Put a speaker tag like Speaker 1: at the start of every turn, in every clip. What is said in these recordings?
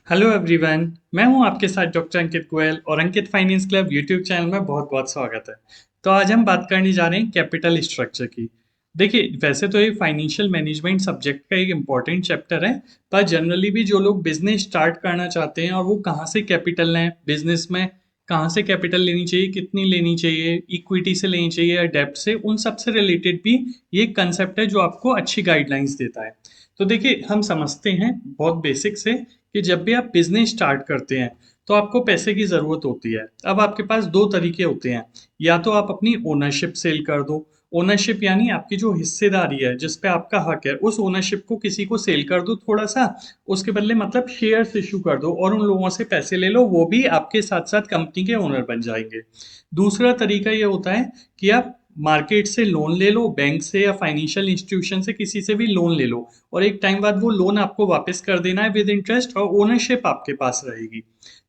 Speaker 1: Hello everyone. मैं हूं आपके साथ डॉक्टर अंकित गोयल और अंकित फाइनेंस क्लब यूट्यूब चैनल में बहुत बहुत स्वागत है। तो आज हम बात करने जा रहे हैं कैपिटल स्ट्रक्चर की। देखिए, वैसे तो ये फाइनेंशियल मैनेजमेंट सब्जेक्ट का एक इम्पॉर्टेंट चैप्टर है, पर जनरली भी जो लोग बिजनेस स्टार्ट करना चाहते हैं और वो कहाँ से कैपिटल लें बिजनेस में, कहाँ से कैपिटल लेनी चाहिए, कितनी लेनी चाहिए, इक्विटी से लेनी चाहिए या डेब्ट से, उन सब से रिलेटेड भी ये कंसेप्ट है जो आपको अच्छी गाइडलाइंस देता है। तो देखिए, हम समझते हैं बहुत बेसिक से कि जब भी आप बिजनेस स्टार्ट करते हैं तो आपको पैसे की ज़रूरत होती है। अब आपके पास दो तरीके होते हैं, या तो आप अपनी ओनरशिप सेल कर दो। ओनरशिप यानी आपकी जो हिस्सेदारी है, जिस पे आपका हक है, उस ओनरशिप को किसी को सेल कर दो थोड़ा सा, उसके बदले मतलब शेयर्स इशू कर दो और उन लोगों से पैसे ले लो, वो भी आपके साथ साथ कंपनी के ओनर बन जाएंगे। दूसरा तरीका ये होता है कि आप मार्केट से लोन ले लो, बैंक से या फाइनेंशियल इंस्टीट्यूशन से किसी से भी लोन ले लो, और एक टाइम बाद वो लोन आपको वापस कर देना है विद इंटरेस्ट, और ओनरशिप आपके पास रहेगी।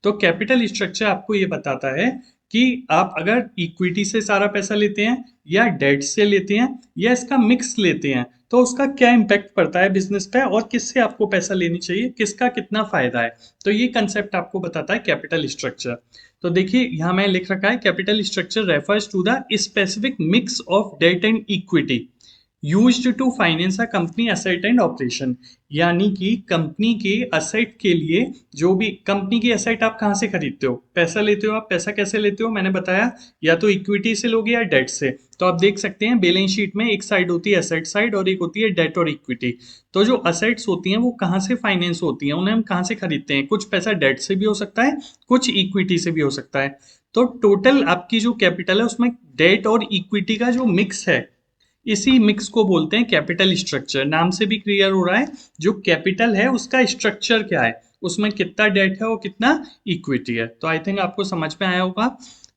Speaker 1: तो कैपिटल स्ट्रक्चर आपको ये बताता है कि आप अगर इक्विटी से सारा पैसा लेते हैं या डेट से लेते हैं या इसका मिक्स लेते हैं, तो उसका क्या इम्पैक्ट पड़ता है बिजनेस पे और किससे आपको पैसा लेनी चाहिए, किसका कितना फायदा है। तो ये कंसेप्ट आपको बताता है कैपिटल स्ट्रक्चर। तो देखिए, यहाँ मैं लिख रखा है capital structure refers to the specific mix of debt and equity used to finance a company asset and operation. यानी कि कंपनी के असेट के लिए, जो भी कंपनी की असेट आप कहाँ से खरीदते हो, पैसा लेते हो, आप पैसा कैसे लेते हो मैंने बताया, या तो इक्विटी से लोगे या डेट से। तो आप देख सकते हैं बैलेंस शीट में एक साइड होती है असेट साइड और एक होती है डेट और इक्विटी। तो जो असेट्स होती हैं वो कहाँ से फाइनेंस होती हैं, उन्हें हम कहाँ से खरीदते हैं, कुछ पैसा डेट से भी हो सकता है, कुछ इक्विटी से भी हो सकता है। तो टोटल आपकी जो कैपिटल है उसमें डेट और इक्विटी का जो मिक्स है, इसी मिक्स को बोलते हैं कैपिटल स्ट्रक्चर। नाम से भी क्लियर हो रहा है, जो कैपिटल है उसका स्ट्रक्चर क्या है, उसमें कितना डेट है और कितना इक्विटी है। तो आई थिंक आपको समझ में आया होगा।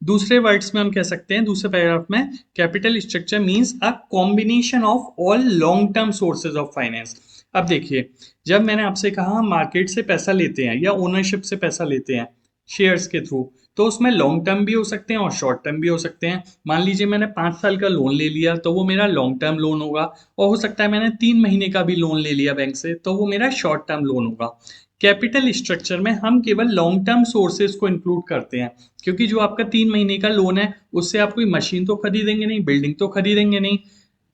Speaker 1: दूसरे वर्ड्स में हम कह सकते हैं, दूसरे पैराग्राफ में, capital structure means a combination of all long term sources of finance. अब देखिए, जब मैंने आपसे कहा हम मार्केट से पैसा लेते हैं या ओनरशिप से पैसा लेते हैं शेयर्स के थ्रू, तो उसमें लॉन्ग टर्म भी हो सकते हैं और शॉर्ट टर्म भी हो सकते हैं। मान लीजिए मैंने 5 साल का लोन ले लिया तो वो मेरा लॉन्ग टर्म लोन होगा, और हो सकता है मैंने 3 महीने का भी लोन ले लिया बैंक से तो वो मेरा शॉर्ट टर्म लोन होगा। कैपिटल स्ट्रक्चर में हम केवल लॉन्ग टर्म सोर्सेज को इंक्लूड करते हैं, क्योंकि जो आपका 3 महीने का लोन है उससे आप कोई मशीन तो खरीदेंगे नहीं, बिल्डिंग तो खरीदेंगे नहीं।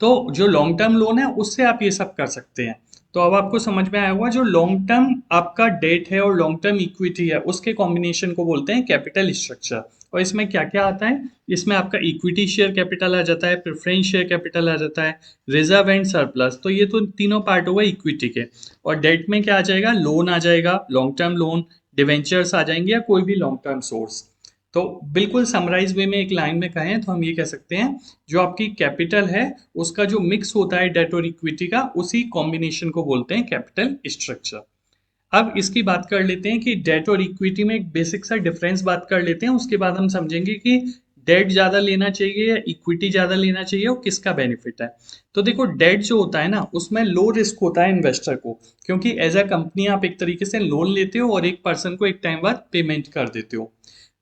Speaker 1: तो जो लॉन्ग टर्म लोन है उससे आप ये सब कर सकते हैं। तो अब आपको समझ में आया होगा, जो लॉन्ग टर्म आपका डेट है और लॉन्ग टर्म इक्विटी है उसके कॉम्बिनेशन को बोलते हैं कैपिटल स्ट्रक्चर। और इसमें क्या क्या आता है, इसमें आपका इक्विटी शेयर कैपिटल आ जाता है, प्रेफरेंस शेयर कैपिटल आ जाता है, रिजर्व एंड सरप्लस, तो ये तो तीनों पार्ट हो गए इक्विटी के। और डेट में क्या आ जाएगा, लोन आ जाएगा, लॉन्ग टर्म लोन, डिवेंचर्स आ जाएंगे या कोई भी लॉन्ग टर्म सोर्स। तो बिल्कुल समराइज वे में एक लाइन में कहें तो हम ये कह सकते हैं, जो आपकी कैपिटल है उसका जो मिक्स होता है डेट और इक्विटी का, उसी कॉम्बिनेशन को बोलते हैं कैपिटल स्ट्रक्चर। अब इसकी बात कर लेते हैं कि डेट और इक्विटी में एक बेसिक सा डिफरेंस बात कर लेते हैं, उसके बाद हम समझेंगे कि डेट ज़्यादा लेना चाहिए या इक्विटी ज़्यादा लेना चाहिए और किसका बेनिफिट है। तो देखो, डेट जो होता है ना उसमें लो रिस्क होता है इन्वेस्टर को, क्योंकि एज अ कंपनी आप एक तरीके से लोन लेते हो और एक पर्सन को एक टाइम बाद पेमेंट कर देते हो।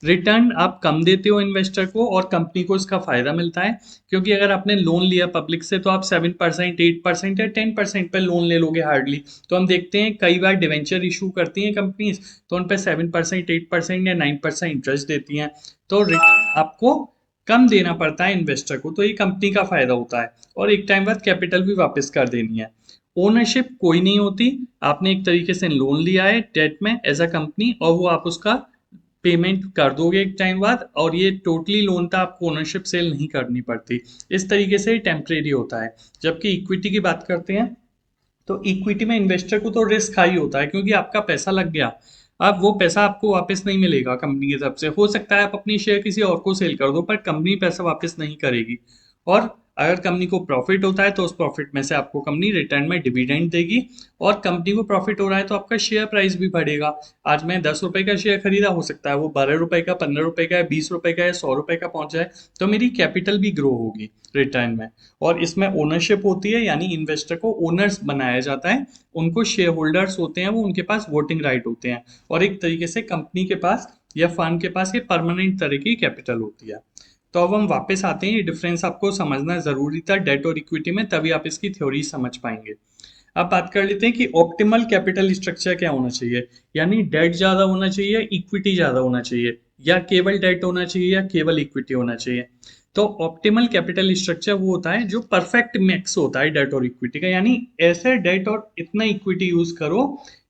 Speaker 1: रिटर्न आप कम देते हो इन्वेस्टर को और कंपनी को इसका फायदा मिलता है, क्योंकि अगर आपने लोन लिया पब्लिक से तो आप 7%, 8% या 10% पे लोन ले लोगे हार्डली। तो हम देखते हैं कई बार डिवेंचर इशू करती हैं कंपनीज, तो उन पर 7%, 8% या 9% इंटरेस्ट देती हैं। तो रिटर्न आपको कम देना पड़ता है इन्वेस्टर को, तो ये कंपनी का फायदा होता है, और एक टाइम बाद कैपिटल भी वापस कर देनी है। ओनरशिप कोई नहीं होती, आपने एक तरीके से लोन लिया है डेट में एज अ कंपनी, और वो आप उसका पेमेंट कर दोगे एक टाइम बाद, और ये टोटली लोन था, आपको ओनरशिप सेल नहीं करनी पड़ती। इस तरीके से टेम्परेरी होता है। जबकि इक्विटी की बात करते हैं, तो इक्विटी में इन्वेस्टर को तो रिस्क हाई होता है, क्योंकि आपका पैसा लग गया, अब वो पैसा आपको वापस नहीं मिलेगा कंपनी की तरफ से। हो सकता है आप अपनी शेयर किसी और को सेल कर दो, पर कंपनी पैसा वापस नहीं करेगी। और अगर कंपनी को प्रॉफिट होता है तो उस प्रॉफिट में से आपको कंपनी रिटर्न में डिविडेंड देगी, और कंपनी को प्रॉफिट हो रहा है तो आपका शेयर प्राइस भी बढ़ेगा। आज मैं 10 रुपए का शेयर खरीदा, हो सकता है वो 12 रुपए का, 15 रुपए का, 20 रुपए का या 100 रुपए का पहुंच जाए, तो मेरी कैपिटल भी ग्रो होगी रिटर्न में। और इसमें ओनरशिप होती है, यानी इन्वेस्टर को ओनर्स बनाया जाता है, उनको शेयर होल्डर्स होते हैं, वो उनके पास वोटिंग राइट होते हैं, और एक तरीके से कंपनी के पास या फर्म के पास ये परमानेंट तरह की कैपिटल होती है। तो अब हम वापस आते हैं, ये डिफरेंस आपको समझना जरूरी था डेट और इक्विटी में, तभी आप इसकी थ्योरी समझ पाएंगे। अब बात कर लेते हैं कि ऑप्टिमल कैपिटल स्ट्रक्चर क्या होना चाहिए, यानी डेट ज्यादा होना चाहिए, इक्विटी ज्यादा होना चाहिए, या केवल डेट होना चाहिए या केवल इक्विटी होना चाहिए। तो ऑप्टिमल कैपिटल स्ट्रक्चर वो होता है जो परफेक्ट मिक्स होता है डेट और इक्विटी का, यानी ऐसे डेट और इतना इक्विटी यूज करो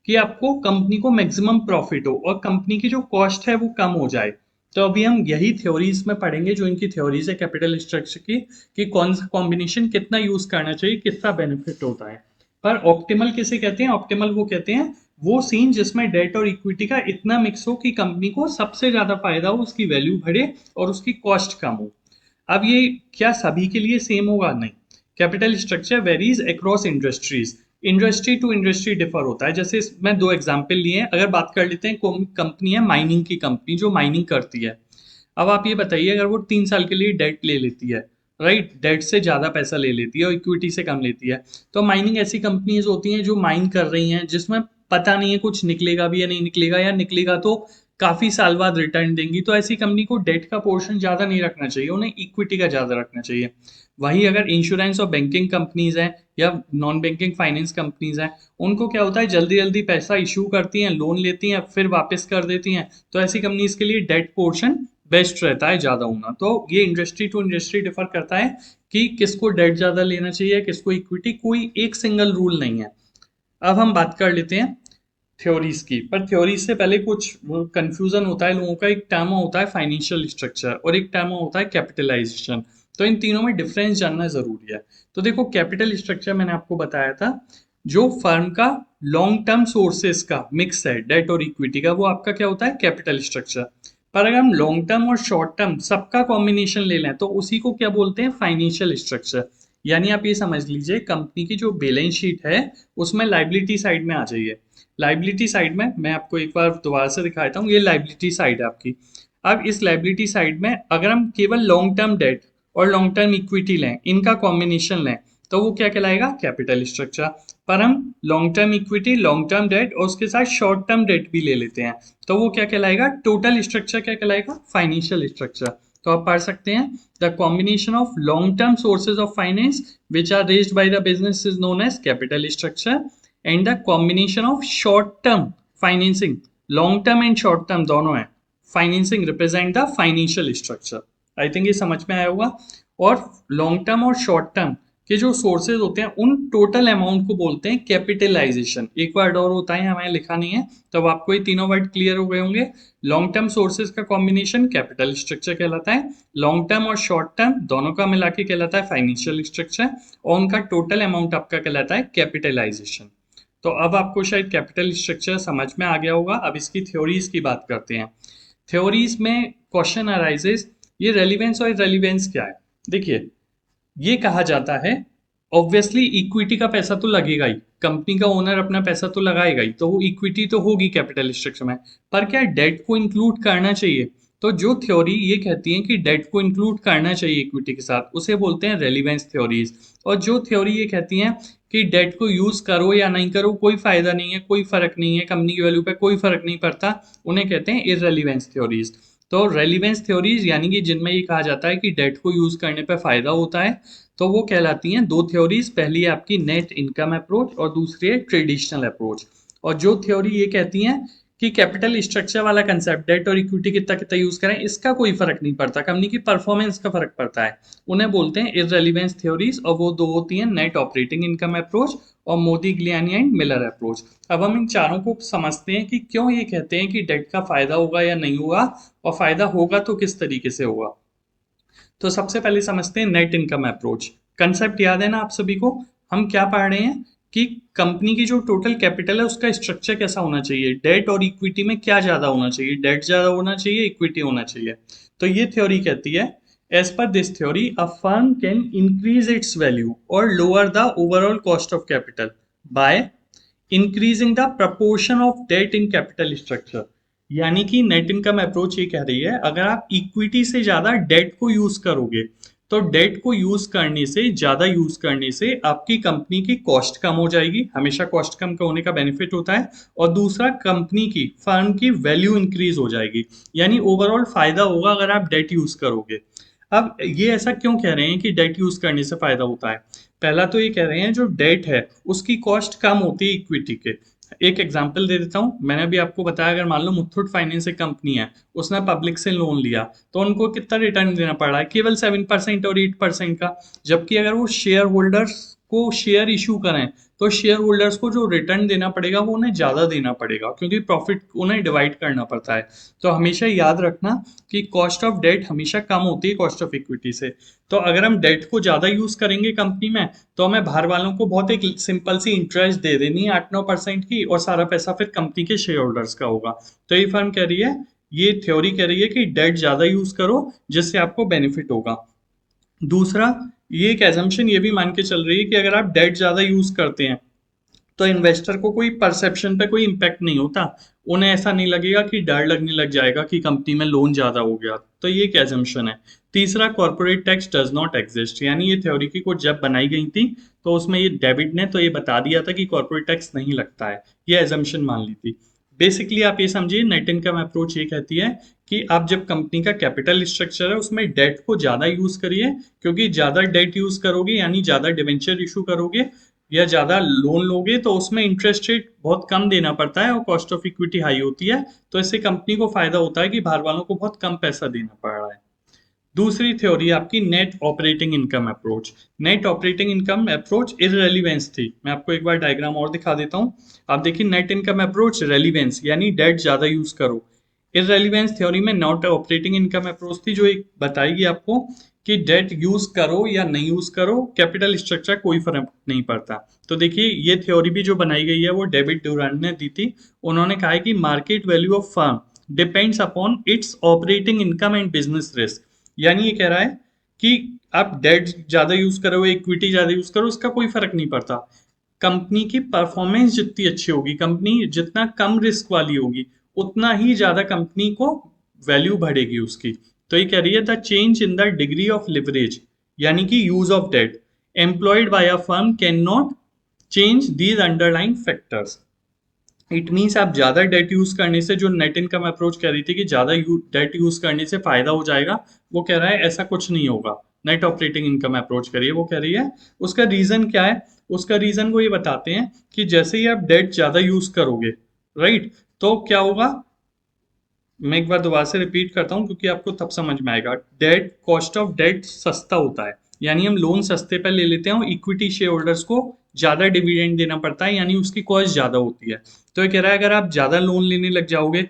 Speaker 1: कि आपको कंपनी को मैक्सिमम प्रॉफिट हो और कंपनी की जो कॉस्ट है वो कम हो जाए। तो अभी हम यही थ्योरीज में पढ़ेंगे, जो इनकी थ्योरीज है कैपिटल स्ट्रक्चर की, कि कौन सा कॉम्बिनेशन कितना यूज करना चाहिए, कितना बेनिफिट होता है। पर ऑप्टिमल किसे कहते हैं? ऑप्टिमल वो कहते हैं वो सीन जिसमें डेट और इक्विटी का इतना मिक्स हो कि कंपनी को सबसे ज्यादा फायदा हो, उसकी वैल्यू बढ़े और उसकी कॉस्ट कम हो। अब ये क्या सभी के लिए सेम होगा? नहीं। Capital structure varies across industries, industry to industry differ होता है। जैसे मैं दो एग्जांपल लिए हैं, अगर बात कर लेते हैं, कंपनी है माइनिंग की, कंपनी जो माइनिंग करती है। अब आप ये बताइए, अगर वो 3 साल के लिए डेट ले लेती है, राइट, डेट से ज्यादा पैसा ले लेती है और इक्विटी से कम लेती है, तो माइनिंग ऐसी कंपनीज होती हैं जो माइन कर रही हैं जिसमें पता नहीं है कुछ निकलेगा भी या नहीं निकलेगा, या निकलेगा तो काफी साल बाद रिटर्न देंगी। तो ऐसी कंपनी को डेट का पोर्शन ज्यादा नहीं रखना चाहिए, उन्हें इक्विटी का ज्यादा रखना चाहिए। वही अगर इंश्योरेंस और बैंकिंग कंपनीज हैं या नॉन बैंकिंग फाइनेंस कंपनीज हैं, उनको क्या होता है, जल्दी जल्दी पैसा इशू करती हैं, लोन लेती हैं, फिर वापस कर देती हैं। तो ऐसी कंपनीज के लिए डेट पोर्शन बेस्ट रहता है ज्यादा होना। तो ये इंडस्ट्री टू इंडस्ट्री डिफर करता है कि किसको डेट ज्यादा लेना चाहिए, किसको इक्विटी, कोई एक सिंगल रूल नहीं है। अब हम बात कर लेते हैं थ्योरीज की, पर थ्योरीज से पहले कुछ कंफ्यूजन होता है लोगों का। एक टर्म होता है फाइनेंशियल स्ट्रक्चर और एक टर्म होता है कैपिटलाइजेशन। तो इन तीनों में डिफरेंस जानना जरूरी है। तो देखो, कैपिटल स्ट्रक्चर मैंने आपको बताया था, जो फर्म का लॉन्ग टर्म सोर्सेस का मिक्स है डेट और इक्विटी का, वो आपका क्या होता है? Capital structure. पर अगर हम लॉन्ग टर्म और शॉर्ट टर्म सबका कॉम्बिनेशन ले लें तो उसी को क्या बोलते हैं? Financial structure. यानी आप ये समझ लीजिए, कंपनी की जो बैलेंस शीट है उसमें लाइबिलिटी साइड में आ जाइए। लाइबिलिटी साइड में मैं आपको एक बार दोबारा से दिखा देता हूँ, ये लाइबिलिटी साइड है आपकी। अब इस लाइबिलिटी साइड में अगर हम केवल लॉन्ग टर्म डेट और लॉन्ग टर्म इक्विटी लें, इनका कॉम्बिनेशन लें, तो वो क्या कहलाएगा? Capital structure. पर हम long term equity, long term debt और उसके साथ शॉर्ट टर्म डेट भी ले लेते हैं, तो वो क्या कहलाएगा? टोटल स्ट्रक्चर क्या कहलाएगा? Financial structure. तो आप पढ़ सकते हैं, the combination of long term sources of finance which are raised by the business is known as capital structure, and the combination of short term financing, long term and short term दोनों है, financing represent the financial structure. I think ये समझ में आया होगा। और long term और short term के जो सोर्सेज होते हैं उन टोटल अमाउंट को बोलते हैं कैपिटलाइजेशन। एक वर्ड और होता है, हमें लिखा नहीं है, तब आपको ये तीनों वर्ड क्लियर हो गए होंगे। लॉन्ग टर्म सोर्सेज का कॉम्बिनेशन कैपिटल स्ट्रक्चर कहलाता है, लॉन्ग टर्म और शॉर्ट टर्म दोनों का मिला के कहलाता है फाइनेंशियल स्ट्रक्चर, और उनका टोटल अमाउंट आपका कहलाता है कैपिटलाइजेशन। तो अब आपको शायद कैपिटल स्ट्रक्चर समझ में आ गया होगा। अब इसकी थ्योरीज की बात करते हैं। थ्योरीज में क्वेश्चन अराइजेस, ये रेलिवेंस और इररेलिवेंस क्या है? देखिए, ये कहा जाता है, ऑब्वियसली इक्विटी का पैसा तो लगेगा ही, कंपनी का ओनर अपना पैसा तो लगाएगा ही, तो वो इक्विटी तो होगी कैपिटल स्ट्रक्चर में। पर क्या डेट को इंक्लूड करना चाहिए? तो जो थ्योरी ये कहती है कि डेट को इंक्लूड करना चाहिए इक्विटी के साथ, उसे बोलते हैं रेलिवेंस थ्योरीज। और जो थ्योरी ये कहती है कि डेट को यूज करो या नहीं करो कोई फायदा नहीं है, कोई फर्क नहीं है, कंपनी की वैल्यू पे कोई फर्क नहीं पड़ता, उन्हें कहते हैं इररेलिवेंस थ्योरीज। तो रेलिवेंस थ्योरीज यानी कि जिनमें ये कहा जाता है कि डेट को यूज करने पे फायदा होता है, तो वो कहलाती हैं दो थ्योरीज। पहली है आपकी नेट इनकम अप्रोच और दूसरी है ट्रेडिशनल अप्रोच। और जो थ्योरी ये कहती हैं कि कैपिटल स्ट्रक्चर वाला कंसेप्ट, डेट और इक्विटी कितना कितना यूज करें इसका कोई फर्क नहीं पड़ता, कंपनी की परफॉर्मेंस का फर्क पड़ता है, उन्हें बोलते हैं इररेलिवेंस थ्योरीज। और वो दो होती हैं, नेट ऑपरेटिंग इनकम अप्रोच और मोदी गिलियानी एंड मिलर अप्रोच। अब हम इन चारों को समझते हैं कि क्यों ये कहते हैं कि डेट का फायदा होगा या नहीं होगा, और फायदा होगा तो किस तरीके से होगा। तो सबसे पहले समझते हैं नेट इनकम अप्रोच। कंसेप्ट याद है ना आप सभी को? हम क्या पढ़ रहे हैं कि कंपनी की जो टोटल कैपिटल है उसका स्ट्रक्चर कैसा होना चाहिए, डेट और इक्विटी में क्या ज्यादा होना चाहिए, डेट ज्यादा होना चाहिए, इक्विटी होना चाहिए। तो ये थ्योरी कहती है, as per this theory a firm can increase its value और lower the overall cost of capital by increasing the proportion of debt in capital structure. यानी कि नेट इनकम अप्रोच ये कह रही है, अगर आप इक्विटी से ज्यादा डेट को यूज करोगे, तो डेट को यूज करने से, ज्यादा यूज करने से आपकी कंपनी की कॉस्ट कम हो जाएगी, हमेशा कॉस्ट कम होने का बेनिफिट होता है। और दूसरा, कंपनी की, फर्म की वैल्यू इंक्रीज हो जाएगी, यानी ओवरऑल फायदा होगा अगर आप डेट यूज करोगे। अब ये ऐसा क्यों कह रहे हैं कि डेट यूज करने से फायदा होता है? पहला तो ये कह रहे हैं जो डेट है उसकी कॉस्ट कम होती है इक्विटी के। एक एग्जांपल दे देता हूँ, मैंने अभी आपको बताया, अगर मान लो मुथूट फाइनेंस एक कंपनी है, उसने पब्लिक से लोन लिया, तो उनको कितना रिटर्न देना पड़ रहा है? केवल 7% और 8% का। जबकि अगर वो शेयर होल्डर्स को शेयर इशू करें, तो शेयर होल्डर्स को जो रिटर्न देना पड़ेगा वो उन्हें ज़्यादा देना पड़ेगा, क्योंकि प्रॉफिट उन्हें डिवाइड करना पड़ता है। तो हमेशा याद रखना कि कॉस्ट ऑफ डेट हमेशा कम होती है कॉस्ट ऑफ इक्विटी से। तो अगर हम डेट को ज़्यादा यूज़ करेंगे कंपनी में, तो हमें बाहर वालों को बहुत एक सिंपल सी इंटरेस्ट दे देनी है 8-9% की, और सारा पैसा फिर कंपनी के शेयर होल्डर्स का होगा। तो ये फर्म कह रही है, ये थ्योरी कह रही है कि डेट ज़्यादा यूज़ करो जिससे आपको बेनिफिट होगा। दूसरा, ये एक एजम्पशन ये भी मान के चल रही है कि अगर आप डेट ज़्यादा यूज़ करते हैं, तो इन्वेस्टर को कोई परसेप्शन पे कोई इम्पैक्ट नहीं होता। उन्हें ऐसा नहीं लगेगा कि डर लगने लग जाएगा कि कंपनी में लोन ज़्यादा हो गया। तो ये एक एजम्पशन है। तीसरा, corporate tax does not exist, यानी ये थ्योरी की को जब बनाई गई थी, तो उसमें ये डेविड ने तो ये बता दिया था कि कॉर्पोरेट टैक्स नहीं लगता है। ये एजम्पशन मान ली थी। बेसिकली आप ये समझिए, नेट इनकम अप्रोच ये कहती है कि आप जब कंपनी का कैपिटल स्ट्रक्चर है उसमें डेट को ज़्यादा यूज़ करिए, क्योंकि ज़्यादा डेट यूज़ करोगे यानी ज़्यादा डिवेंचर इशू करोगे या ज़्यादा लोन लोगे, तो उसमें इंटरेस्ट रेट बहुत कम देना पड़ता है और कॉस्ट ऑफ इक्विटी हाई होती है। तो इससे कंपनी को फायदा होता है कि बाहर वालों को बहुत कम पैसा देना पड़ रहा है। दूसरी थ्योरी आपकी net operating income approach. Net operating income approach irrelevance थी। मैं आपको एक बार डायग्राम और दिखा देता हूँ। आप देखिए, नेट इनकम अप्रोच रेलिवेंस यानी डेट ज़्यादा यूज़ करो। इररेलीवेंस थ्योरी में नॉट ऑपरेटिंग इनकम अप्रोच थी, जो एक बताएगी आपको कि डेट यूज करो या नहीं यूज करो, कैपिटल स्ट्रक्चर कोई फर्क नहीं पड़ता। तो देखिए, ये थ्योरी भी जो बनाई गई है वो डेविड डुरान ने दी थी। उन्होंने कहा है कि market value of firm depends upon its operating income and business risk. यानी ये कह रहा है कि आप डेट ज्यादा यूज करो, इक्विटी ज्यादा यूज करो, उसका कोई फर्क नहीं पड़ता। कंपनी की परफॉर्मेंस जितनी अच्छी होगी, कंपनी जितना कम रिस्क वाली होगी, उतना ही ज्यादा कंपनी को वैल्यू बढ़ेगी उसकी। तो ये कह रही है the change in the degree of leverage, यानी कि use of debt employed by a firm can not change these underlying factors. It means आप ज्यादा डेट यूज करने से, जो नेट इनकम अप्रोच कह रही थी कि ज्यादा डेट यूज करने से फायदा हो जाएगा, वो कह रहा है ऐसा कुछ नहीं होगा। नेट ऑपरेटिंग इनकम अप्रोच करिए, वो कह रही है। उसका रीजन क्या है? उसका रीजन वो ये बताते हैं कि जैसे ही आप डेट ज्यादा यूज करोगे, राइट, तो क्या होगा? मैं एक बार दोबारा से रिपीट करता हूँ क्योंकि आपको तब समझ में आएगा। डेट, कॉस्ट ऑफ डेट सस्ता होता है, यानी हम लोन सस्ते पर ले लेते हैं और इक्विटी शेयर होल्डर्स को ज्यादा डिविडेंड देना पड़ता है, यानी उसकी कॉस्ट ज्यादा होती है। तो ये कह रहा है अगर आप ज्यादा लोन लेने लग जाओगे,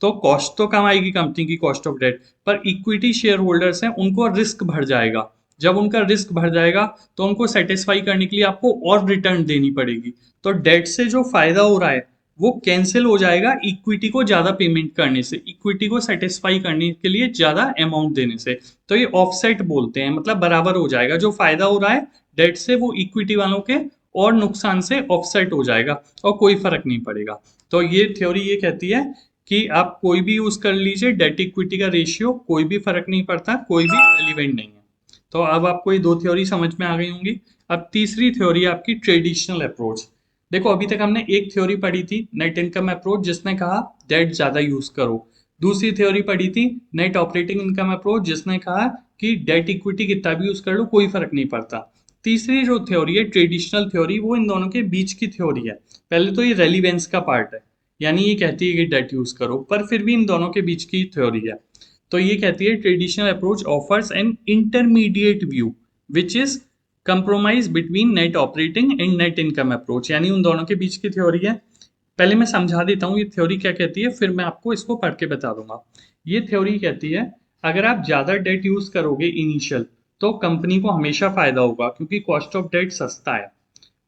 Speaker 1: तो कॉस्ट तो कम आएगी कंपनी की, कॉस्ट ऑफ डेट, पर इक्विटी शेयर होल्डर्स हैं उनको रिस्क बढ़ जाएगा। जब उनका रिस्क बढ़ जाएगा, तो उनको सेटिस्फाई करने के लिए आपको और रिटर्न देनी पड़ेगी। तो डेट से जो फायदा हो रहा है वो कैंसिल हो जाएगा इक्विटी को ज्यादा पेमेंट करने से, इक्विटी को सेटिस्फाई करने के लिए ज्यादा अमाउंट देने से। तो ये ऑफसेट बोलते हैं, मतलब बराबर हो जाएगा। जो फायदा हो रहा है डेट से, वो इक्विटी वालों के और नुकसान से ऑफसेट हो जाएगा और कोई फर्क नहीं पड़ेगा। तो ये थ्योरी ये कहती है कि आप कोई भी यूज कर लीजिए, डेट इक्विटी का रेशियो कोई भी फर्क नहीं पड़ता, कोई भी रेलिवेंट नहीं है। तो अब आपको ये दो थ्योरी समझ में आ गई होंगी। अब तीसरी थ्योरी आपकी ट्रेडिशनल अप्रोच। देखो, अभी तक हमने एक थ्योरी पढ़ी थी नेट इनकम अप्रोच, जिसने कहा डेट ज्यादा यूज करो। दूसरी थ्योरी पढ़ी थी नेट ऑपरेटिंग इनकम अप्रोच, जिसने कहा कि डेट इक्विटी कितना भी यूज कर लो कोई फर्क नहीं पड़ता। तीसरी जो थ्योरी है ट्रेडिशनल थ्योरी, वो इन दोनों के बीच की थ्योरी है। पहले तो ये रेलिवेंस का पार्ट है, यानी ये कहती है कि डेट यूज करो, पर फिर भी इन दोनों के बीच की थ्योरी है। तो ये कहती है traditional approach offers an intermediate view which is compromise between net operating and net income approach, यानी उन दोनों के बीच की थ्योरी है। पहले मैं समझा देता हूँ ये थ्योरी क्या कहती है, फिर मैं आपको इसको पढ़ के बता दूंगा। ये थ्योरी कहती है अगर आप ज्यादा डेट यूज करोगे इनिशियल, तो कंपनी को हमेशा फायदा होगा क्योंकि कॉस्ट ऑफ डेट सस्ता है।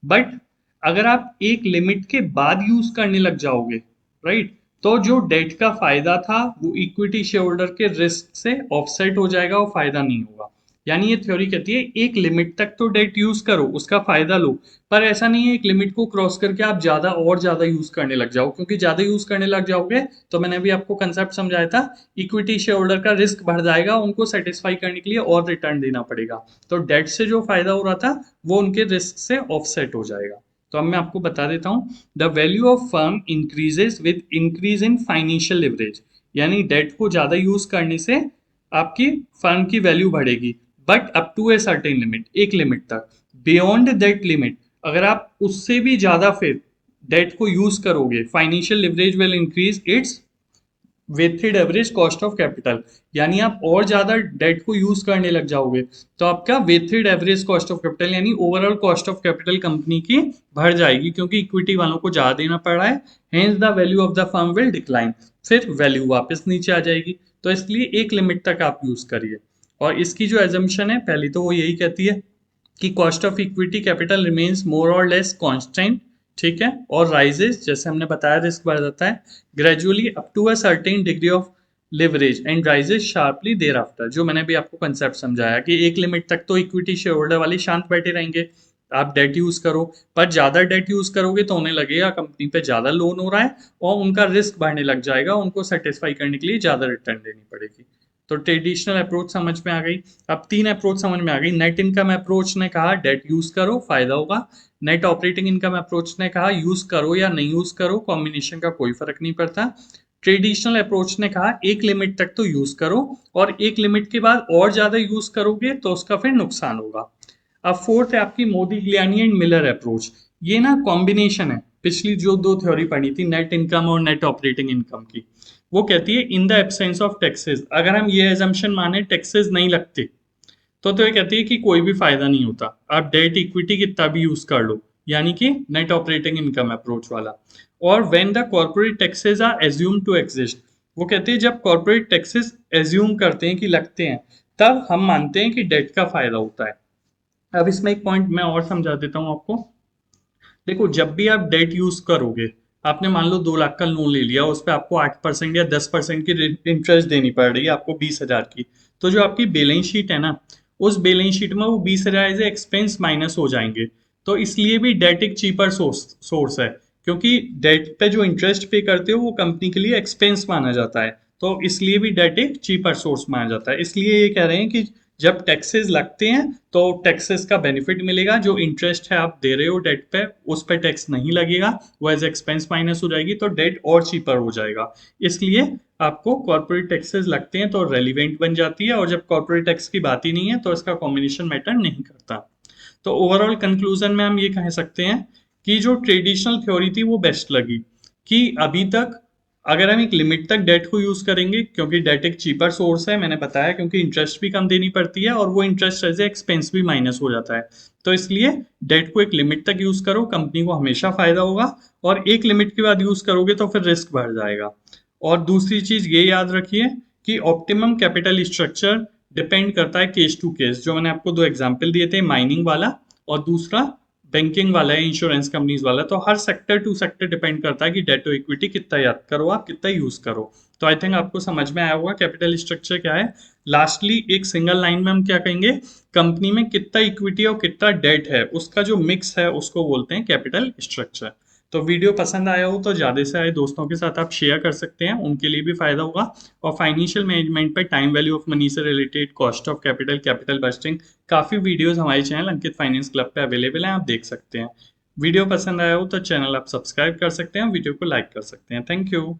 Speaker 1: बट अगर आप एक लिमिट के बाद यूज करने लग जाओगे, राइट, तो जो डेट का फायदा था वो इक्विटी शेयर होल्डर के रिस्क से ऑफसेट हो जाएगा और फायदा नहीं होगा। यानी ये थ्योरी कहती है एक लिमिट तक तो डेट यूज करो, उसका फायदा लो, पर ऐसा नहीं है एक लिमिट को क्रॉस करके आप ज्यादा और ज्यादा यूज करने लग जाओ, क्योंकि ज्यादा यूज करने लग जाओगे तो मैंने अभी आपको कंसेप्ट समझाया था, इक्विटी शेयर होल्डर का रिस्क बढ़ जाएगा, उनको सेटिस्फाई करने के लिए और रिटर्न देना पड़ेगा। तो डेट से जो फायदा हो रहा था वो उनके रिस्क से ऑफसेट हो जाएगा। तो अब मैं आपको बता देता हूँ, the value of firm increases with increase in financial leverage, यानी डेट को ज्यादा यूज करने से आपकी फर्म की वैल्यू बढ़ेगी, but up to a certain limit, एक लिमिट तक। बियॉन्ड दैट लिमिट, अगर आप उससे भी ज्यादा फिर डेट को यूज करोगे, financial leverage will increase its weighted average cost of capital, यानी आप और ज्यादा डेट को यूज करने लग जाओगे तो आपका वेथेड एवरेज कॉस्ट ऑफ कैपिटल यानी overall cost of capital company की बढ़ जाएगी, क्योंकि इक्विटी वालों को ज्यादा देना पड़ रहा है, hence the value of the firm will decline, फिर वैल्यू वापस नीचे आ जाएगी। तो इसलिए एक लिमिट तक आप यूज करिए। और इसकी जो एजम्पशन है पहली तो वो यही कहती है कि cost of equity capital remains more और लेस कांस्टेंट, ठीक है, और राइजेस, जैसे हमने बताया रिस्क बढ़ जाता है gradually up to a certain degree of leverage and rises sharply thereafter, जो मैंने भी आपको कंसेप्ट समझाया कि एक लिमिट तक तो इक्विटी शेयर होल्डर वाले शांत बैठे रहेंगे, आप डेट यूज करो, पर ज्यादा डेट यूज करोगे तो उन्हें लगेगा कंपनी पे ज्यादा लोन हो रहा है और उनका रिस्क बढ़ने लग जाएगा, उनको सेटिस्फाई करने के लिए ज्यादा रिटर्न देनी पड़ेगी। तो ट्रेडिशनल अप्रोच समझ में आ गई। अब तीन अप्रोच समझ में आ गई। नेट इनकम अप्रोच ने कहा डेट यूज करो फायदा होगा, नेट ऑपरेटिंग इनकम अप्रोच ने कहा यूज करो या नहीं यूज करो कॉम्बिनेशन का कोई फर्क नहीं पड़ता, ट्रेडिशनल अप्रोच ने कहा एक लिमिट तक तो यूज करो और एक लिमिट के बाद और ज्यादा यूज करोगे तो उसका फिर नुकसान होगा। अब फोर्थ है आपकी Modigliani and Miller approach. ये ना कॉम्बिनेशन है पिछली जो दो थ्योरी पढ़ी थी नेट इनकम और नेट ऑपरेटिंग इनकम की। वो कहती है in the absence of taxes, अगर हम ये एजम्पशन माने टैक्सेस नहीं लगते तो ये कहती है कि कोई भी फायदा नहीं होता, आप डेट इक्विटी कितना भी यूज कर लो, यानी कि नेट ऑपरेटिंग इनकम अप्रोच वाला। और when the corporate taxes are assume to exist, वो कहते हैं जब कॉर्पोरेट टैक्सेस एज्यूम करते हैं कि लगते हैं तब हम मानते हैं कि डेट का फायदा होता है। अब इसमें एक पॉइंट मैं और समझा देता हूं आपको। देखो जब भी आप डेट यूज करोगे, आपने मान लो 2 लाख का लोन ले लिया, उस पर आपको 8% या 10% की इंटरेस्ट देनी पड़ रही है आपको 20,000 की, तो जो आपकी बैलेंस शीट है ना, उस बैलेंस शीट में वो 20,000 एज एक्सपेंस माइनस हो जाएंगे। तो इसलिए भी डेट एक चीपर सोर्स है, क्योंकि डेट पे जो इंटरेस्ट पे करते हो वो कंपनी के लिए एक्सपेंस माना जाता है, तो इसलिए भी डेट एक चीपर सोर्स माना जाता है। इसलिए ये कह रहे हैं कि जब टैक्सेस लगते हैं तो टैक्सेस का बेनिफिट मिलेगा, जो इंटरेस्ट है आप दे रहे हो डेट पे उस पर टैक्स नहीं लगेगा, वो एज एक्सपेंस माइनस हो जाएगी, तो डेट और चीपर हो जाएगा। इसलिए आपको कॉर्पोरेट टैक्सेस लगते हैं तो रेलिवेंट बन जाती है, और जब कॉर्पोरेट टैक्स की बात ही नहीं है तो इसका कॉम्बिनेशन मैटर नहीं करता। तो ओवरऑल कंक्लूजन में हम ये कह सकते हैं कि जो ट्रेडिशनल थ्योरी थी वो बेस्ट लगी, कि अभी तक अगर हम एक लिमिट तक डेट को यूज करेंगे, क्योंकि डेट एक चीपर सोर्स है मैंने बताया, क्योंकि इंटरेस्ट भी कम देनी पड़ती है और वो इंटरेस्ट एज ए एक्सपेंस भी माइनस हो जाता है, तो इसलिए डेट को एक लिमिट तक यूज करो, कंपनी को हमेशा फायदा होगा, और एक लिमिट के बाद यूज करोगे तो फिर रिस्क बढ़ जाएगा। और दूसरी चीज ये याद रखिए कि ऑप्टिमम कैपिटल स्ट्रक्चर डिपेंड करता है केस टू केस, जो मैंने आपको दो एग्जांपल दिए थे, माइनिंग वाला और दूसरा बैंकिंग वाला है, इंश्योरेंस कंपनीज वाला, तो हर सेक्टर टू सेक्टर डिपेंड करता है कि डेट टू इक्विटी कितना याद करो, आप कितना यूज करो। तो आई थिंक आपको समझ में आया होगा कैपिटल स्ट्रक्चर क्या है। लास्टली एक सिंगल लाइन में हम क्या कहेंगे, कंपनी में कितना इक्विटी और कितना डेट है उसका जो मिक्स है उसको बोलते हैं कैपिटल स्ट्रक्चर। तो वीडियो पसंद आया हो तो ज़्यादा से आए दोस्तों के साथ आप शेयर कर सकते हैं, उनके लिए भी फायदा होगा। और फाइनेंशियल मैनेजमेंट पे टाइम वैल्यू ऑफ मनी से related, cost of capital, capital budgeting, काफ़ी वीडियोस हमारे चैनल अंकित फाइनेंस क्लब पे अवेलेबल हैं, आप देख सकते हैं। वीडियो पसंद आया हो तो चैनल आप सब्सक्राइब कर सकते हैं, वीडियो को लाइक कर सकते हैं। Thank you.